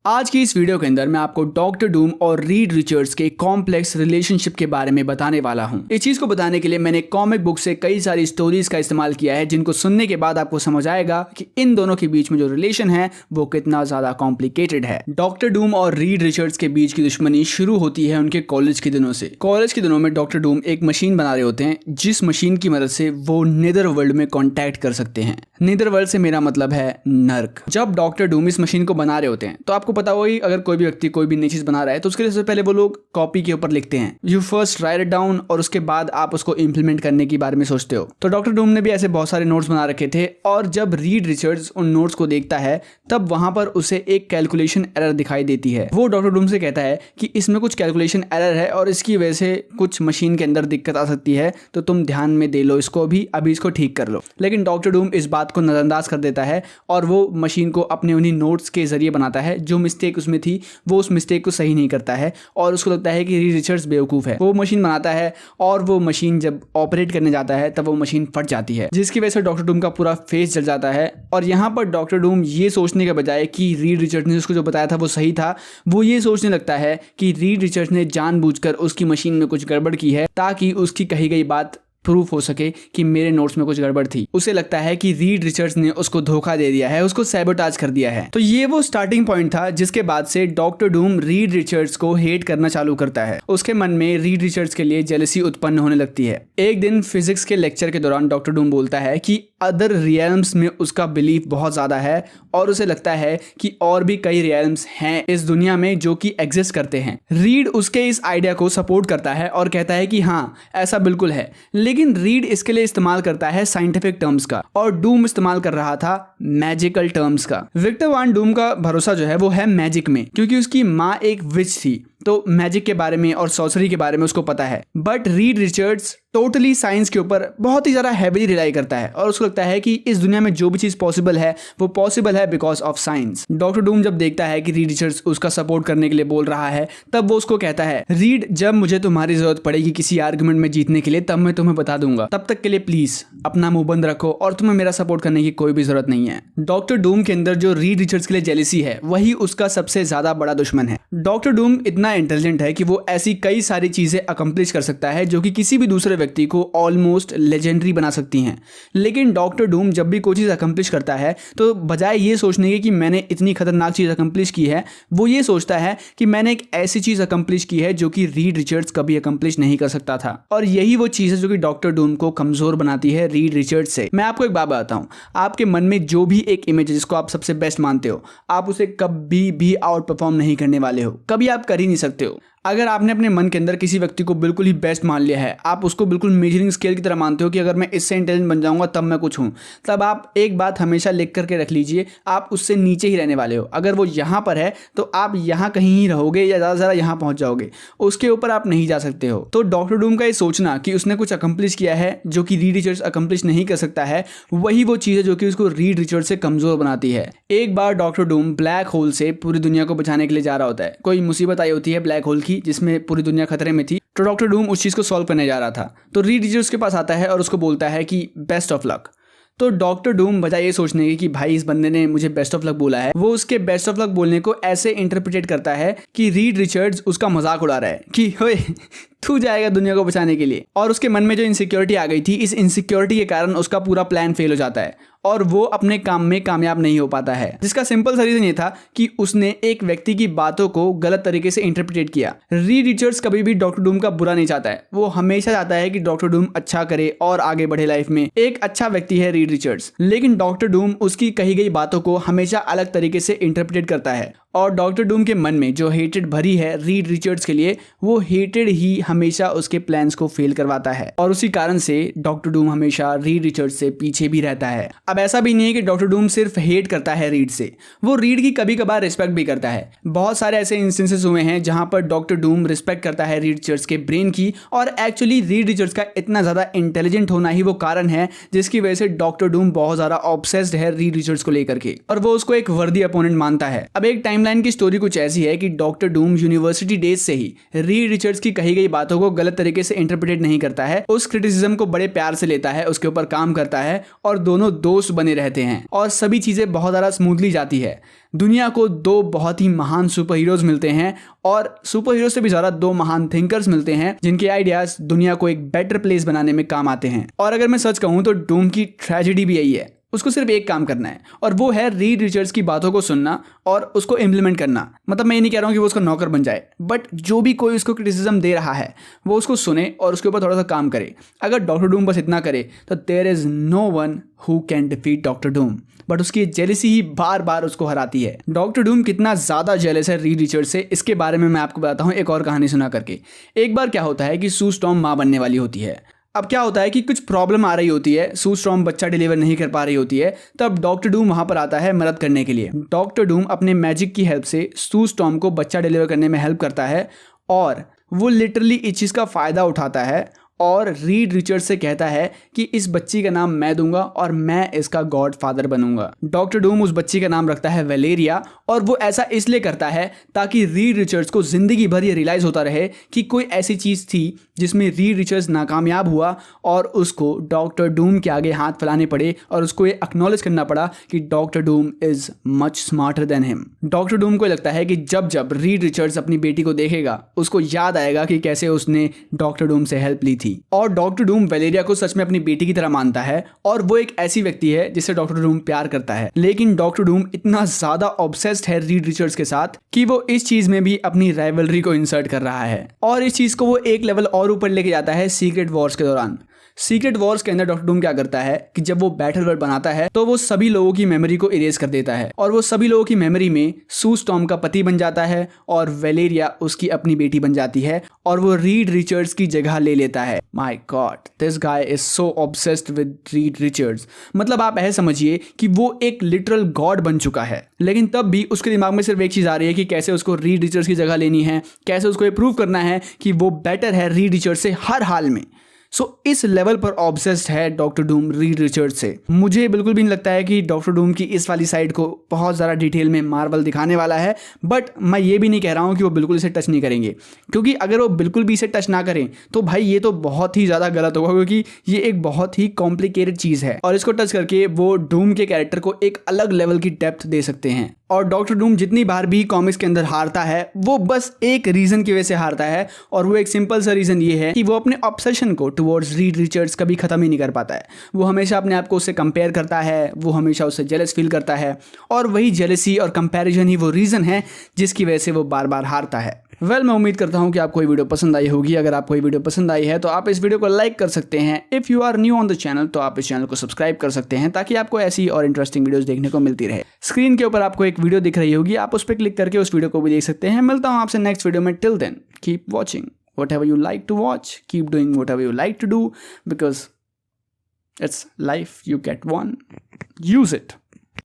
आज की इस वीडियो के अंदर मैं आपको डॉक्टर डूम और रीड रिचर्ड्स के कॉम्प्लेक्स रिलेशनशिप के बारे में बताने वाला हूं। इस चीज को बताने के लिए मैंने कॉमिक बुक से कई सारी स्टोरीज का इस्तेमाल किया है, जिनको सुनने के बाद आपको समझ आएगा कि इन दोनों के बीच में जो रिलेशन है वो कितना ज्यादा कॉम्प्लिकेटेड है। डॉक्टर डूम और रीड रिचर्ड्स के बीच की दुश्मनी शुरू होती है उनके कॉलेज के दिनों से। कॉलेज के दिनों में डॉक्टर डूम एक मशीन बना रहे होते हैं, जिस मशीन की मदद से वो नेदर वर्ल्ड में कॉन्टैक्ट कर सकते हैं। नेदर वर्ल्ड से मेरा मतलब है नर्क। जब डॉक्टर डूम इस मशीन को बना रहे होते हैं तो आपको पता होगी, अगर कोई भी व्यक्ति कोई भी नई चीज बना रहा है तो उसके लिए सबसे पहले वो लोग कॉपी के ऊपर लिखते हैं। You first right it down और उसके बाद आप उसको इंप्लीमेंट करने के बारे में सोचते हो। तो डॉक्टर डूम ने भी ऐसे बहुत सारे नोट्स बना रखे थे, और जब रीड रिचर्ड्स उन नोट्स को देखता है तब वहां पर उसे एक कैलकुलेशन एरर दिखाई देती है। वो डॉक्टर डूम से कहता है कि इसमें कुछ कैलकुलेशन एरर है और इसकी वजह से कुछ मशीन के अंदर दिक्कत आ सकती है, तो तुम ध्यान में दे लो इसको, अभी इसको ठीक कर लो। लेकिन डॉक्टर डूम इस बात को नजरअंदाज कर देता है और वो मशीन को अपने उन्हीं नोट्स के जरिए बनाता है। जो मिस्टेक उसमें थी वो उस मिस्टेक को सही नहीं करता है और उसको लगता है कि रीड रिचर्ड्स बेवकूफ है। वो मशीन बनाता है और वो मशीन जब ऑपरेट करने जाता है तब वो मशीन फट जाती है, जिसकी वजह से डॉक्टर डूम का पूरा फेस जल जाता है। और यहाँ पर डॉक्टर डूम ये सोचने के बजाय कि रीड रिचर्ड्स ने उसको जो बताया था वो सही था, वो ये सोचने लगता है कि रीड रिचर्ड्स ने जानबूझकर उसकी मशीन में कुछ गड़बड़ की है ताकि उसकी कही गई बात प्रूफ हो सके कि मेरे नोट्स में कुछ गड़बड़ थी। उसे लगता है कि रीड रिचर्ड्स ने उसको धोखा दे दिया है, उसको सैबोटाज कर दिया है। तो ये वो स्टार्टिंग पॉइंट था जिसके बाद से डॉक्टर डूम रीड रिचर्ड्स को हेट करना चालू करता है। उसके मन में रीड रिचर्ड्स के लिए जेलसी उत्पन्न होने लगती है। एक दिन फिजिक्स के लेक्चर के दौरान डॉक्टर डूम बोलता है कि अदर रियल्म्स में उसका बिलीफ बहुत ज्यादा है और उसे लगता है कि और भी कई रियल्म्स हैं इस दुनिया में जो कि एग्जिस्ट करते हैं। रीड उसके इस आइडिया को सपोर्ट करता है और कहता है कि हाँ, ऐसा बिल्कुल है। लेकिन रीड इसके लिए इस्तेमाल करता है साइंटिफिक टर्म्स का और डूम इस्तेमाल कर रहा था मैजिकल टर्म्स का। विक्टर वान डूम का भरोसा जो है वो है मैजिक में, क्योंकि उसकी माँ एक विच थी, तो मैजिक के बारे में और सॉर्सरी के बारे में उसको पता है। But Reed Richards totally science के ऊपर बहुत ही ज़्यादा हैवीली रिलाई करता है और उसको लगता है कि इस दुनिया में जो भी चीज़ पॉसिबल है वो पॉसिबल है because of science. Doctor Doom जब देखता है कि रीड रिचर्ड्स उसका सपोर्ट करने के लिए बोल रहा है, तब वो उसको कहता है, रीड, जब मुझे तुम्हारी जरूरत पड़ेगी किसी आर्गुमेंट में जीतने के लिए तब मैं तुम्हें बता दूंगा। तब तक के लिए प्लीज अपना मुंह बंद रखो और तुम्हें मेरा सपोर्ट करने की कोई भी जरूरत नहीं है। डॉक्टर डूम के अंदर जो रीड रिचर्ड्स के लिए जेलसी है वही उसका सबसे ज्यादा बड़ा दुश्मन है। डॉक्टर डूम इतना इंटेलिजेंट है कि वो ऐसी कई सारी चीजें अकम्प्लिश कर सकता है जो कि किसी भी दूसरे व्यक्ति को ऑलमोस्ट लेजेंडरी बना सकती हैं। लेकिन डॉक्टर डूम जब भी कोई चीज़ अकम्प्लिश करता है तो बजाय ये सोचने के कि मैंने इतनी खतरनाक चीज़ अकम्प्लिश की है, वो ये सोचता है कि मैंने एक ऐसी चीज़ अकम्प्लिश की है जो कि रीड रिचर्ड्स कभी अकम्प्लिश नहीं कर सकता था। और यही वो चीज़ है जो कि डॉक्टर डूम को कमजोर बनाती है रीड रिचर्ड्स से। मैं आपको एक बात बताता हूँ, आपके मन में जो भी एक इमेज है जिसको आप सबसे बेस्ट मानते हो, आप उसे कभी भी आउट परफॉर्म नहीं करने वाले हो, कभी आप कर ही नहीं सकते हो। अगर आपने अपने मन के अंदर किसी व्यक्ति को बिल्कुल ही बेस्ट मान लिया है, आप उसको बिल्कुल मेजरिंग स्केल की तरह मानते हो कि अगर मैं इससे इंटेलिजेंट बन जाऊंगा तब मैं कुछ हूं, तब आप एक बात हमेशा लिख करके रख लीजिए, आप उससे नीचे ही रहने वाले हो। अगर वो यहाँ पर है तो आप यहाँ कहीं ही रहोगे या ज़्यादा से ज़्यादा यहाँ पहुँच जाओगे, उसके ऊपर आप नहीं जा सकते हो। तो डॉक्टर डूम का ये सोचना कि उसने कुछ अकम्प्लिश किया है जो कि रीड रिचर्ड्स अकम्प्लिश नहीं कर सकता है, वही वो चीज़ है जो कि उसको रीड रिचर्ड्स से कमज़ोर बनाती है। एक बार डॉक्टर डूम ब्लैक होल से पूरी दुनिया को बचाने के लिए जा रहा होता है। कोई मुसीबत आई होती है ब्लैक होल की जिसमें पूरी दुनिया खतरे में थी, तो डॉक्टर डूम उस चीज को सॉल्व करने जा रहा था। तो रीड रिचर्ड्स के पास आता है और उसको बोलता है कि बेस्ट ऑफ लक। तो डॉक्टर डूम बजाय ये सोचने के कि भाई इस बंदे ने मुझे बेस्ट ऑफ लक बोला है, वो उसके बेस्ट ऑफ लक बोलने को ऐसे इंटरप्रिटेट करता है कि रीड रिचर्ड्स उसका मजाक उड़ा रहा है कि होए तू जाएगा दुनिया को बचाने के लिए। और उसके मन में जो इनसिक्योरिटी आ गई थी, इस इनसिक्योरिटी के कारण उसका पूरा प्लान फेल हो जाता है और वो अपने काम में कामयाब नहीं हो पाता है, जिसका सिंपल सा रीजन ये था कि उसने एक व्यक्ति की बातों को गलत तरीके से इंटरप्रिटेट किया। रीड रिचर्ड्स कभी भी डॉक्टर डूम का बुरा नहीं चाहता है, वो हमेशा चाहता है कि डॉक्टर डूम अच्छा करे और आगे बढ़े लाइफ में। एक अच्छा व्यक्ति है रीड रिचर्ड्स, लेकिन डॉक्टर डूम उसकी कही गई बातों को हमेशा अलग तरीके से इंटरप्रिटेट करता है और डॉक्टर डूम के मन में जो हेटेड भरी है रीड रिचर्ड्स के लिए, वो हेटेड ही हमेशा उसके प्लान्स को फेल करवाता है और उसी कारण से डॉक्टर डूम हमेशा रीड रिचर्ड्स से पीछे भी रहता है। अब ऐसा भी नहीं है कि डॉक्टर डूम सिर्फ हेट करता है रीड से, वो रीड की कभी कभार रिस्पेक्ट भी करता है। बहुत सारे ऐसे इंस्टेंसेस हुए हैं जहां पर डॉक्टर डूम रिस्पेक्ट करता है रीड रिचर्ड्स के ब्रेन की, और एक्चुअली रीड रिचर्ड्स का इतना ज्यादा इंटेलिजेंट होना ही वो कारण है जिसकी वजह से डॉक्टर डूम बहुत ज्यादा ऑब्सेस्ड है रीड रिचर्ड्स को लेकर के और वो उसको एक वर्दी अपोनेंट मानता है। अब एक टाइम टाइमलाइन की स्टोरी कुछ ऐसी है कि डॉक्टर डूम यूनिवर्सिटी डेज से ही रीड रिचर्ड्स की कही गई बातों को गलत तरीके से इंटरप्रेट नहीं करता है, उस क्रिटिसिज्म को बड़े प्यार से लेता है, उसके ऊपर काम करता है और दोनों दोस्त बने रहते हैं और सभी चीजें बहुत ज़्यादा स्मूथली जाती है। दुनिया को दो बहुत ही महान सुपर हीरोज मिलते हैं और सुपर हीरो से भी ज़्यादा दो महान थिंकर्स मिलते हैं जिनके आइडियाज दुनिया को एक बेटर प्लेस बनाने में काम आते हैं। और अगर मैं सच कहूँ तो डूम की ट्रेजेडी भी यही है, उसको सिर्फ एक काम करना है और वो है रीड रिचर्ड्स की बातों को सुनना और उसको इम्प्लीमेंट करना। मतलब मैं ये नहीं कह रहा हूँ कि वो उसका नौकर बन जाए, बट जो भी कोई उसको क्रिटिसिज्म दे रहा है वो उसको सुने और उसके ऊपर थोड़ा सा काम करे। अगर डॉक्टर डूम बस इतना करे तो there is no one who can defeat doctor Doom, but उसकी जेलसी ही बार बार उसको हराती है। डॉक्टर डूम कितना ज़्यादा जेलस है रीड रिचर्ड्स से, इसके बारे में मैं आपको बताता हूँ एक और कहानी सुना करके। एक बार क्या होता है कि सू स्टॉर्म माँ बनने वाली होती है। अब क्या होता है कि कुछ प्रॉब्लम आ रही होती है, सू स्टॉर्म बच्चा डिलीवर नहीं कर पा रही होती है, तब डॉक्टर डूम वहां पर आता है मदद करने के लिए। डॉक्टर डूम अपने मैजिक की हेल्प से सू स्टॉर्म को बच्चा डिलीवर करने में हेल्प करता है और वो लिटरली इस चीज़ का फ़ायदा उठाता है और रीड रिचर्ड्स से कहता है कि इस बच्ची का नाम मैं दूंगा और मैं इसका गॉड फादर बनूंगा। डॉक्टर डूम उस बच्ची का नाम रखता है वेलेरिया और वो ऐसा इसलिए करता है ताकि रीड रिचर्ड्स को ज़िंदगी भर ये रियलाइज़ होता रहे कि कोई ऐसी चीज़ थी जिसमें रीड रिचर्ड्स नाकामयाब हुआ और उसको डॉक्टर डूम के आगे हाथ फैलाने पड़े और उसको ये एक्नॉलेज करना पड़ा कि doctor Doom is much smarter than him. Doctor Doom को लगता है कि जब जब रीड रिचर्ड्स अपनी बेटी को देखेगा उसको याद आएगा कि कैसे उसने डॉक्टर डूम से हेल्प ली थी। और डॉक्टर डूम वेलेरिया को सच में अपनी बेटी की तरह मानता है और वो एक ऐसी व्यक्ति है जिससे डॉक्टर डूम प्यार करता है। लेकिन डॉक्टर डूम इतना ज्यादा ऑब्सेस्ड है रीड रिचर्ड्स के साथ कि वो इस चीज में भी अपनी राइवलरी को इंसर्ट कर रहा है और इस चीज को वो एक लेवल और ऊपर लेके जाता है सीक्रेट वॉर्स के दौरान। सीक्रेट वॉर्स के अंदर डॉक्टर डूम क्या करता है कि जब वो बैटल वर्ल्ड बनाता है तो वो सभी लोगों की मेमोरी को इरेज कर देता है और वो सभी लोगों की मेमोरी में सू स्टॉर्म का पति बन जाता है और वेलेरिया उसकी अपनी बेटी बन जाती है और वो रीड रिचर्ड्स की जगह ले लेता है। My God, this guy is so obsessed with Reed Richards. मतलब आप ऐसे समझिए कि वो एक लिटरल गॉड बन चुका है, लेकिन तब भी उसके दिमाग में सिर्फ एक चीज़ आ रही है कि कैसे उसको रीड रिचर्ड्स की जगह लेनी है, कैसे उसको ये प्रूव करना है कि वो बेटर है रीड रिचर्ड्स से हर हाल में। इस लेवल पर ऑब्सेस्ड है डॉक्टर डूम रीड रिचर्ड्स से। मुझे बिल्कुल भी नहीं लगता है कि डॉक्टर डूम की इस वाली साइड को बहुत ज़्यादा डिटेल में मार्वल दिखाने वाला है, बट मैं ये भी नहीं कह रहा हूँ कि वो बिल्कुल इसे टच नहीं करेंगे, क्योंकि अगर वो बिल्कुल भी इसे टच ना करें तो भाई ये तो बहुत ही ज़्यादा गलत होगा, क्योंकि ये एक बहुत ही कॉम्प्लिकेटेड चीज़ है और इसको टच करके वो डूम के कैरेक्टर को एक अलग लेवल की डेप्थ दे सकते हैं। और डॉक्टर डूम जितनी बार भी कॉमिक्स के अंदर हारता है वो बस एक रीज़न की वजह से हारता है और वो एक सिंपल सा रीज़न ये है कि वो अपने ऑब्सेशन को टुवर्ड्स रीड रिचर्ड्स कभी ख़त्म ही नहीं कर पाता है। वो हमेशा अपने आप को उससे कंपेयर करता है, वो हमेशा उससे जेलस फील करता है और वही जेलसी और कंपैरिजन ही वो रीज़न है जिसकी वजह से वो बार बार हारता है। मैं उम्मीद करता हूँ कि आपको ये वीडियो पसंद आई होगी। अगर आपको ये वीडियो पसंद आई है तो आप इस वीडियो को लाइक कर सकते हैं। If you are new on the channel तो आप इस चैनल को सब्सक्राइब कर सकते हैं ताकि आपको ऐसी और इंटरेस्टिंग वीडियोस देखने को मिलती रहे। स्क्रीन के ऊपर आपको एक वीडियो दिख रही होगी, आप उस पर क्लिक करके उस वीडियो को भी देख सकते हैं। मिलता हूँ आपसे नेक्स्ट वीडियो में। Till then keep watching whatever you like to watch, keep doing whatever you like to do, because it's life you get one, use it.